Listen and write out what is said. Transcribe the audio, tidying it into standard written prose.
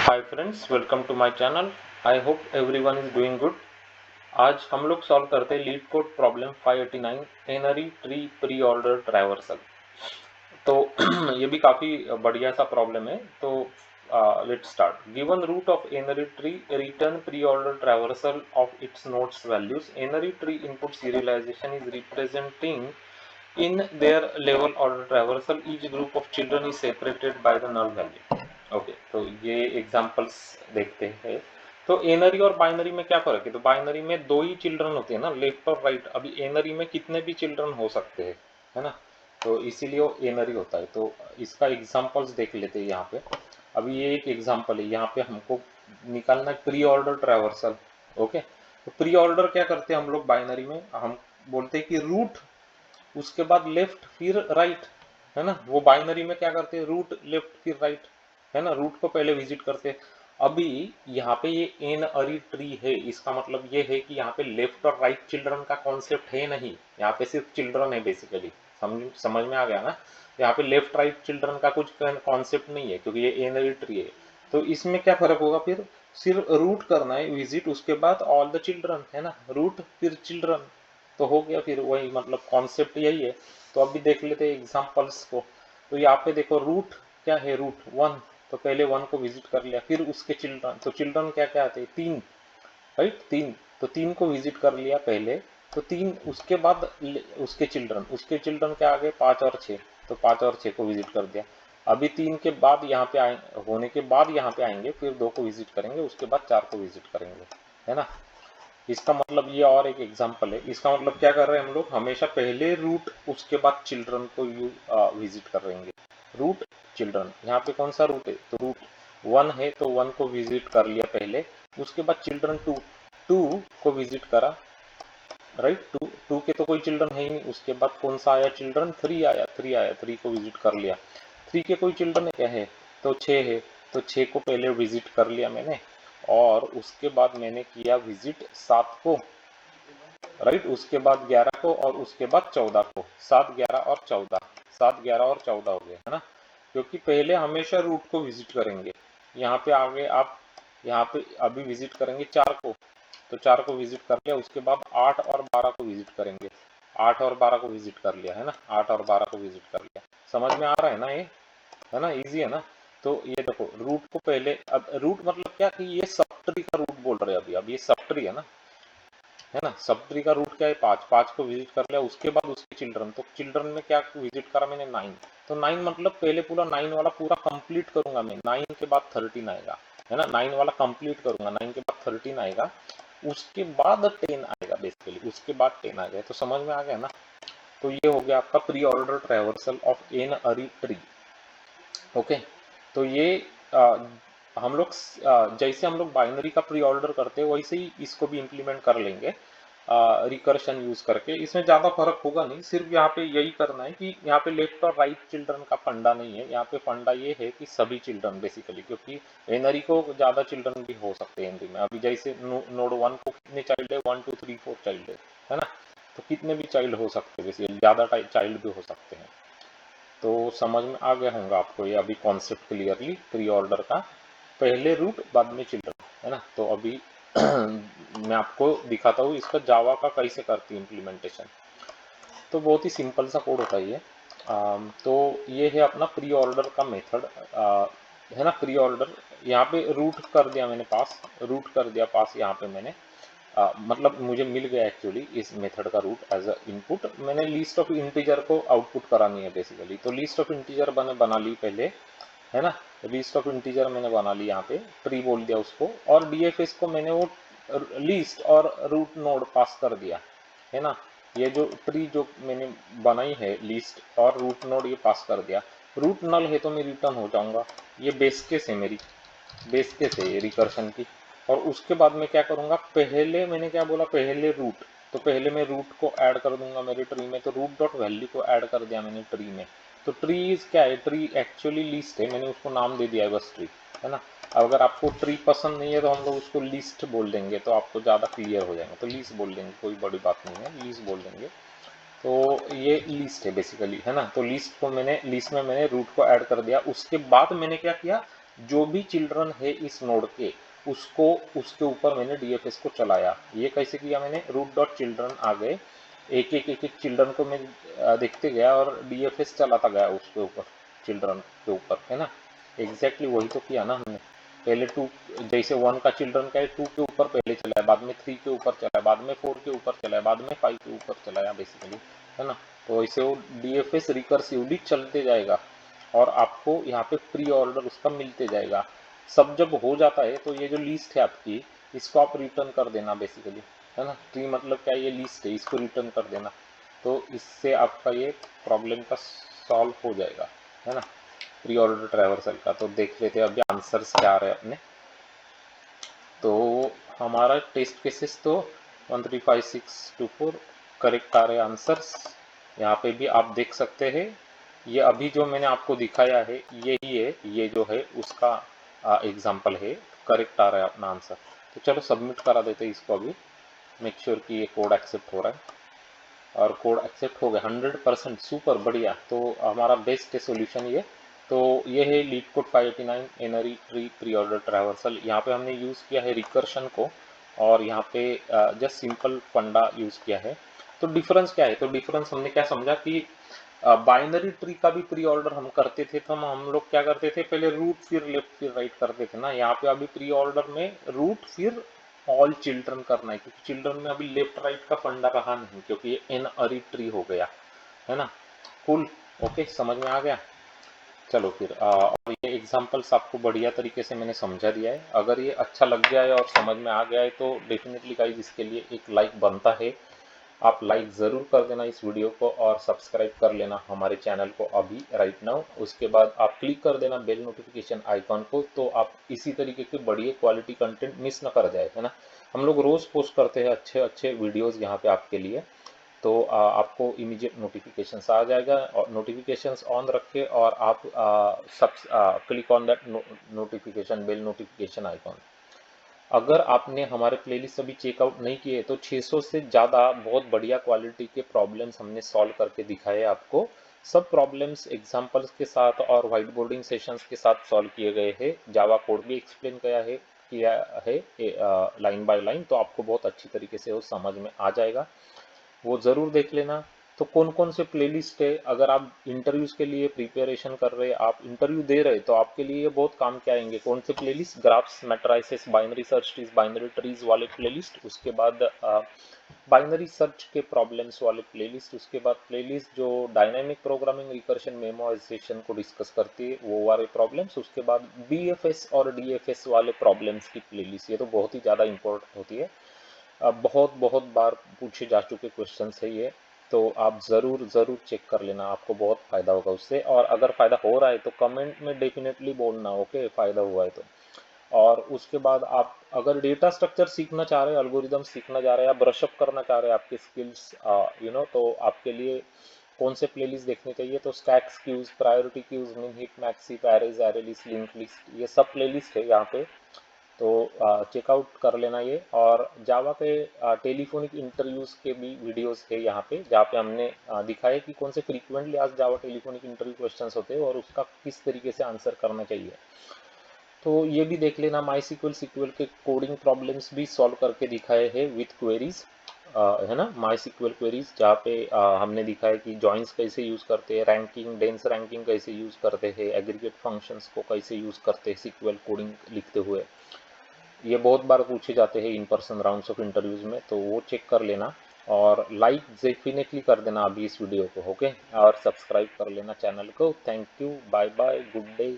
Hi friends, welcome to my channel. I hope everyone is doing good. आज हम लोग solve करते हैं LeetCode problem 589 n-ary tree preorder traversal. तो ये भी काफ़ी बढ़िया सा प्रॉब्लम है। तो let's start. Given root of n-ary tree return preorder traversal of its nodes values. N-ary tree input serialization is representing in their level order traversal each group of children is separated by the null value। Okay, तो ये examples देखते हैं। तो n-ary और binary में क्या फर्क है? तो बाइनरी में दो ही चिल्ड्रन होते हैं ना, लेफ्ट और राइट। अभी एनरी में कितने भी चिल्ड्रन हो सकते हैं, है ना, तो इसीलिए वो एनरी होता है। तो इसका एग्जांपल्स देख लेते हैं यहाँ पे। अभी ये एक एग्जांपल है, यहाँ पे हमको निकालना है प्री ऑर्डर ट्रैवर्सल। ओके, तो प्री ऑर्डर क्या करते हैं हम लोग बाइनरी में? हम बोलते हैं कि रूट, उसके बाद लेफ्ट फिर राइट, है ना। वो बाइनरी में क्या करते हैं? रूट लेफ्ट फिर राइट, है ना। रूट को पहले विजिट करते हैं। अभी यहाँ पे ये एन अरी ट्री है, इसका मतलब ये है कि यहाँ पे लेफ्ट और राइट चिल्ड्रन का कॉन्सेप्ट है नहीं, यहाँ पे सिर्फ चिल्ड्रन है बेसिकली। समझ में आ गया ना। यहाँ पे लेफ्ट राइट चिल्ड्रन का कुछ कॉन्सेप्ट नहीं है, क्योंकि ये एन अरी ट्री है। तो इसमें क्या फर्क होगा फिर? सिर्फ रूट करना है विजिट, उसके बाद ऑल द चिल्ड्रन, है ना। रूट फिर चिल्ड्रन, तो हो गया फिर वही, मतलब कॉन्सेप्ट यही है। तो अभी देख लेते हैं एग्जांपल्स को। तो यहाँ पे देखो रूट क्या है? रूट वन, तो पहले वन को विजिट कर लिया, फिर उसके चिल्ड्रन। तो चिल्ड्रन क्या क्या आते हैं? तीन, राइट, तीन। तो तीन को विजिट कर लिया पहले, तो तीन, उसके बाद उसके चिल्ड्रन क्या आ गए? पाँच और छः। तो पाँच और छः को विजिट कर दिया। अभी तीन के बाद यहाँ पे आए, होने के बाद यहाँ पे आएंगे, फिर दो को विजिट करेंगे, उसके बाद चार को विजिट करेंगे, है ना। इसका मतलब ये और एक एग्जांपल है। इसका मतलब क्या कर रहे हैं हम लोग? हमेशा पहले रूट, उसके बाद चिल्ड्रन को विजिट करेंगे। रूट चिल्ड्रन, यहाँ पे कौन सा रूट है? तो रूट वन है, तो वन को विजिट कर लिया पहले, उसके बाद चिल्ड्रन टू, टू को विजिट करा, राइट। टू, टू के तो कोई चिल्ड्रन है ही नहीं। उसके बाद कौन सा आया? चिल्ड्रन थ्री आया, थ्री को विजिट कर लिया। थ्री के कोई चिल्ड्रन है क्या? है, तो छः है, तो छः को पहले विजिट कर लिया मैंने, और उसके बाद मैंने किया विजिट सात को, राइट। उसके बाद 11 को, और उसके बाद 14 को। 7 11 और 14, 7 11 और 14 हो गया, है ना। क्योंकि पहले हमेशा रूट को विजिट करेंगे। यहाँ पे आगे आप, यहाँ पे अभी विजिट करेंगे चार को, तो चार को विजिट कर लिया, उसके बाद 8 और 12 को विजिट करेंगे। 8 और 12 को विजिट कर लिया, है ना। 8 और 12 को विजिट कर लिया। समझ में आ रहा है ना ये? है ना, इजी है ना। तो ये देखो, रूट को पहले, अब रूट मतलब क्या कि ये सब ट्री का रूट बोल रहे हैं अभी। अब ये सब ट्री है ना, है ना। सब ट्री का रूट क्या है? पाँच। पाँच को विजिट कर लिया, उसके बाद उसके चिल्ड्रन। तो चिल्ड्रन में क्या विजिट करा मैंने? नाइन। तो नाइन मतलब पहले पूरा नाइन वाला पूरा कंप्लीट करूंगा मैं। नाइन के बाद 13 आएगा, है ना। नाइन वाला कंप्लीट करूंगा, नाइन के बाद 13 आएगा, उसके बाद 10 आएगा बेसिकली, उसके बाद 10 आ गया। तो समझ में आ गया ना। तो ये हो गया आपका preorder traversal of n-ary tree. Okay, तो ये हम लोग जैसे हम लोग बाइनरी का प्री ऑर्डर करते हैं, वैसे ही इसको भी इम्प्लीमेंट कर लेंगे रिकर्शन यूज करके। इसमें ज़्यादा फर्क होगा नहीं, सिर्फ यहाँ पे यही करना है कि यहाँ पे लेफ्ट और राइट चिल्ड्रन का फंडा नहीं है। यहाँ पे फंडा ये है कि सभी चिल्ड्रन बेसिकली, क्योंकि एनरी को ज़्यादा चिल्ड्रन भी हो सकते हैं एनरी में। अभी जैसे नोड वन को कितने चाइल्ड है? 1 2 3 4 चाइल्ड है ना। तो कितने भी चाइल्ड हो सकते हैं, बेसिकली ज़्यादा चाइल्ड भी हो सकते हैं। तो समझ में आ गया होगा आपको ये अभी कॉन्सेप्ट क्लियरली, प्री ऑर्डर का। पहले रूट बाद में चिल्ड्रन, है ना। तो अभी मैं आपको दिखाता हूँ इसका जावा का कैसे करती है इम्प्लीमेंटेशन। तो बहुत ही सिंपल सा कोड होता है ये। तो ये है अपना प्री ऑर्डर का मेथड, है ना। प्री ऑर्डर यहाँ पे रूट कर दिया मैंने पास, रूट कर दिया पास यहाँ पे मैंने। मतलब मुझे मिल गया एक्चुअली इस मेथड का रूट एज अ इनपुट। मैंने लिस्ट ऑफ इंटीजर को आउटपुट करानी है बेसिकली। तो लिस्ट ऑफ इंटीजर मैंने बना ली पहले, है ना। लिस्ट ऑफ इंटीजर मैंने बना ली, यहाँ पे ट्री बोल दिया उसको, और डीएफएस को मैंने वो लिस्ट और रूट नोड पास कर दिया, है ना। ये जो ट्री जो मैंने बनाई है, लिस्ट और रूट नोड, ये पास कर दिया। रूट नल है तो मैं रिटर्न हो जाऊंगा। ये बेस केस है मेरी, बेस केस है रिकर्शन की। और उसके बाद मैं क्या करूंगा? पहले मैंने क्या बोला? पहले रूट, तो पहले मैं रूट को ऐड कर दूंगा मेरे ट्री में। तो रूट डॉट वैल्यू को ऐड कर दिया मैंने ट्री में। तो ट्री क्या है? ट्री एक्चुअली लिस्ट है, मैंने उसको नाम दे दिया है बस, ट्री, है ना। अगर आपको ट्री पसंद नहीं है तो हम लोग उसको लिस्ट बोल देंगे, तो आपको ज़्यादा क्लियर हो जाएगा। तो लिस्ट बोल देंगे, कोई बड़ी बात नहीं है, लिस्ट बोल देंगे। तो ये लिस्ट है बेसिकली, है ना। तो लिस्ट को मैंने, लिस्ट में मैंने रूट को ऐड कर दिया। उसके बाद मैंने क्या किया? जो भी चिल्ड्रन है इस नोड के उसको उसके ऊपर मैंने डीएफएस को चलाया। ये कैसे किया मैंने, रूट डॉट चिल्ड्रन आ गए, एक एक चिल्ड्रन को मैं देखते गया और डीएफएस चलाता गया उसके ऊपर, चिल्ड्रन के ऊपर, है ना। एग्जैक्टली वही तो किया ना हमने। पहले 2, जैसे 1 का चिल्ड्रन का है 2 के ऊपर पहले चलाया, बाद में 3 के ऊपर चलाया, बाद में 4 के ऊपर चलाया, बाद में 5 के ऊपर चलाया बेसिकली, है ना। तो ऐसे वो डीएफएस रिकर्सिवली चलते जाएगा और आपको यहाँ पे प्री ऑर्डर उसका मिलते जाएगा। सब जब हो जाता है तो ये जो लिस्ट है आपकी, इसको आप रिटर्न कर देना बेसिकली, है ना। ट्री मतलब क्या, ये लिस्ट है, इसको रिटर्न कर देना। तो इससे आपका ये प्रॉब्लम का सॉल्व हो जाएगा, है ना, प्री ऑर्डर ट्रैवर्सल का। तो देख लेते हैं अभी आंसर्स क्या आ रहे हैं अपने। तो हमारा टेस्ट केसेस तो 1 3 5 6 2 4 करेक्ट आ रहे आंसर्स। यहाँ पे भी आप देख सकते हैं, ये अभी जो मैंने आपको दिखाया है यही है, ये जो है उसका एग्जाम्पल है। करेक्ट आ रहा है अपना आंसर। तो चलो सबमिट करा देते हैं इसको अभी, मेक श्योर कि ये कोड एक्सेप्ट हो रहा है। और कोड एक्सेप्ट हो गया 100%, सुपर बढ़िया। तो हमारा बेस्ट है सोल्यूशन ये। तो ये है LeetCode 589 n-ary tree preorder traversal. यहाँ पे हमने यूज़ किया है रिकर्शन को, और यहाँ पे जस्ट सिंपल फंडा यूज़ किया है। तो डिफरेंस क्या है, तो डिफरेंस हमने क्या समझा कि बाइनरी ट्री का भी प्री ऑर्डर हम करते थे, तो हम लोग क्या करते थे, पहले रूट फिर लेफ्ट फिर राइट करते थे ना। यहाँ पे अभी प्री ऑर्डर में रूट फिर ऑल चिल्ड्रन करना है, क्योंकि चिल्ड्रन में अभी लेफ्ट राइट का फंडा रहा नहीं, क्योंकि ये एन अरी ट्री हो गया, है ना। कूल, ओके, समझ में आ गया। चलो फिर और ये एग्जांपल्स आपको बढ़िया तरीके से मैंने समझा दिया है। अगर ये अच्छा लग गया है और समझ में आ गया है तो डेफिनेटली गाइस इसके लिए एक लाइक बनता है। आप लाइक ज़रूर कर देना इस वीडियो को और सब्सक्राइब कर लेना हमारे चैनल को अभी राइट नाउ। उसके बाद आप क्लिक कर देना बेल नोटिफिकेशन आइकॉन को, तो आप इसी तरीके के बढ़िया क्वालिटी कंटेंट मिस ना कर जाए, है ना। हम लोग रोज़ पोस्ट करते हैं अच्छे अच्छे वीडियोज़ यहाँ पे आपके लिए। तो आपको इमीडिएट नोटिफिकेशंस आ जाएगा, और नोटिफिकेशंस ऑन रखें और आप सब click on that notification bell notification icon. अगर आपने हमारे प्लेलिस्ट अभी चेकआउट नहीं किए तो 600 से ज़्यादा बहुत बढ़िया क्वालिटी के प्रॉब्लम्स हमने सॉल्व करके दिखाए आपको। सब प्रॉब्लम्स एग्जांपल्स के साथ और वाइट बोर्डिंग सेशंस के साथ सॉल्व किए गए हैं। जावा कोड भी एक्सप्लेन किया है लाइन बाय लाइन, तो आपको बहुत अच्छी तरीके से वो समझ में आ जाएगा। वो ज़रूर देख लेना। तो कौन कौन से प्लेलिस्ट है, अगर आप इंटरव्यूज़ के लिए प्रिपरेशन कर रहे हैं, आप इंटरव्यू दे रहे तो आपके लिए ये बहुत काम के आएंगे। कौन से playlist, graphs, matrices, binary search trees, binary trees वाले प्लेलिस्ट, उसके बाद बाइनरी सर्च के प्रॉब्लम्स वाले प्लेलिस्ट, उसके बाद प्लेलिस्ट जो डायनामिक प्रोग्रामिंग रिकर्शन मेमोराइजेशन को डिस्कस करती है वो वाले प्रॉब्लम्स, उसके बाद बीएफएस और डीएफएस वाले प्रॉब्लम्स की प्लेलिस्ट। ये तो बहुत ही ज़्यादा इंपॉर्टेंट होती है, बहुत बहुत बार पूछे जा चुके क्वेश्चंस है ये। तो आप ज़रूर ज़रूर चेक कर लेना, आपको बहुत फ़ायदा होगा उससे। और अगर फ़ायदा हो रहा है तो कमेंट में डेफिनेटली बोलना, ओके, फ़ायदा हुआ है तो। और उसके बाद आप अगर डेटा स्ट्रक्चर सीखना चाह रहे हैं, एल्गोरिदम सीखना चाह रहे हैं, या ब्रशअप करना चाह रहे हैं आपके स्किल्स, तो आपके लिए कौन से प्लेलिस्ट देखने चाहिए, तो stacks queues, priority queues, min heap, max heap, arrays, array list, link list, ये सब प्लेलिस्ट है यहाँ पे। तो चेकआउट कर लेना ये। और जावा के टेलीफोनिक इंटरव्यूज़ के भी वीडियोस है यहाँ पे, जहाँ पे हमने दिखाया कि कौन से फ्रीक्वेंटली आज जावा टेलीफोनिक इंटरव्यू क्वेश्चंस होते हैं और उसका किस तरीके से आंसर करना चाहिए। तो ये भी देख लेना। माई सीक्वल के कोडिंग प्रॉब्लम्स भी सॉल्व करके दिखाए हैं विथ क्वेरीज, है ना, माई सीक्वल क्वेरीज, जहाँ पे हमने दिखाया कि जॉइंस कैसे यूज़ करते हैं, रैंकिंग, डेंस रैंकिंग कैसे यूज़ करते हैं, एग्रीगेट फंक्शंस को कैसे यूज़ करते हैं सीक्वल कोडिंग लिखते हुए। ये बहुत बार पूछे जाते हैं in person rounds of interviews में, तो वो चेक कर लेना। और लाइक डेफिनेटली कर देना अभी इस वीडियो को, ओके, और सब्सक्राइब कर लेना चैनल को। Thank you, bye bye, good day.